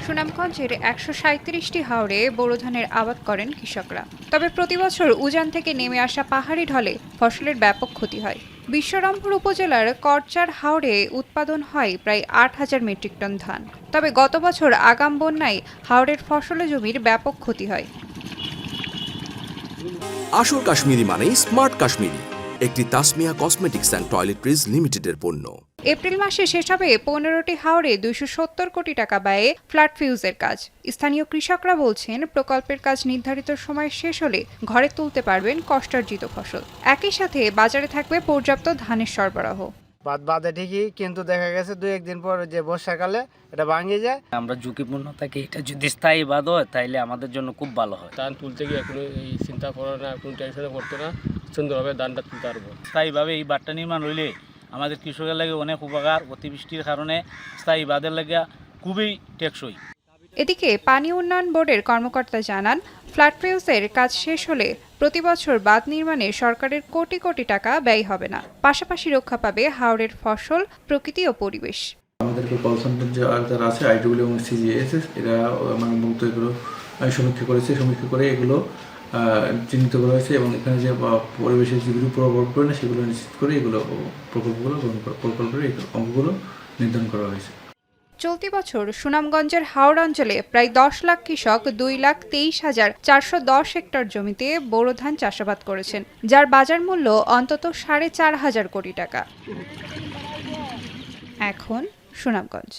সুনামগঞ্জের ১৩৭টি হাওরে বোরো ধানের আবাদ করেন কৃষকরা। তবে প্রতিবছর উজান থেকে নেমে আসা পাহাড়ি ঢলে ফসলের ব্যাপক ক্ষতি হয়। বিশ্বরংপুর উপজেলার করচার হাওরে উৎপাদন হয় প্রায় ৮,০০০ মেট্রিক টন ধান। তবে গত বছর আগাম বন্যায় হাওরের ফসল জমির ব্যাপক ক্ষতি হয়। আসল কাশ্মীরি মানেই স্মার্ট কাশ্মীরি, একটি তাসমিয়া কসমেটিক্স অ্যান্ড টয়লেট্রিজ লিমিটেডের পণ্য। এপ্রিল মাসে শেষ হবে ১৫টি হাওরে ২৭০ কোটি টাকা ব্যয়ে ফ্ল্যাট ফিউজের কাজ। স্থানীয় কৃষকরা বলছেন, প্রকল্পের কাজ নির্ধারিত সময় শেষ হলে ঘরে তুলতে পারবেন কষ্টার্জিত ফসল। একই সাথে বাজারে থাকবে পর্যাপ্ত ধানের সরবরাহ। বাদে ঠিকই, কিন্তু দেখা গেছে ২-১ দিন পর যে বর্ষাকালে এটা ভাঙে যায়। আমরা ঝুঁকিপূর্ণ থাকি, এটা যদি স্থায়ী বাদ হয় তাইলে আমাদের জন্য খুব ভালো হয়। ধান তুলতে গিয়ে কোনো এই চিন্তা করো না, কোনো টেনশনে পড়তো না, সুন্দরভাবে ধানটা তুলতে পারবো। স্থায়ীভাবে এই বাঁধটা নির্মাণ হইলে আমাদের কৃষকের লাগে অনেক উপকার। অতিবৃষ্টির কারণে স্থায়ী বাঁধের লাগে খুবই টেকসই। এদিকে পানি উন্নয়ন বোর্ডের কর্মকর্তা জানান, ফ্ল্যাট ফিউজের কাজ শেষ হলে প্রতিবছর বাঁধ নির্মাণে সরকারের কোটি কোটি টাকা ব্যয় হবে না। পাশাপাশি রক্ষা পাবে হাওরের ফসল, প্রকৃতি ও পরিবেশ। আমাদেরকে কল সেন্টার যারা আছে আইডব্লিউ এবং সিজিএসএস এরা মূলত এগুলো সমীক্ষা করেছে। সমীক্ষা করে এগুলো চিহ্নিত করা হয়েছে এবং এখানে যে পরিবেশের যেগুলো প্রভাব পড়ে না সেগুলো নিশ্চিত করে এগুলো প্রকল্পের এই অঙ্কগুলো নির্ধারণ করা হয়েছে। চলতি বছর সুনামগঞ্জের হাওড় অঞ্চলে প্রায় ১০ লাখ কৃষক ২,২৩,৪১০ হেক্টর জমিতে বোরো ধান চাষাবাদ করেছেন, যার বাজার মূল্য অন্তত ৪,৫০০ কোটি টাকা। এখন সুনামগঞ্জ।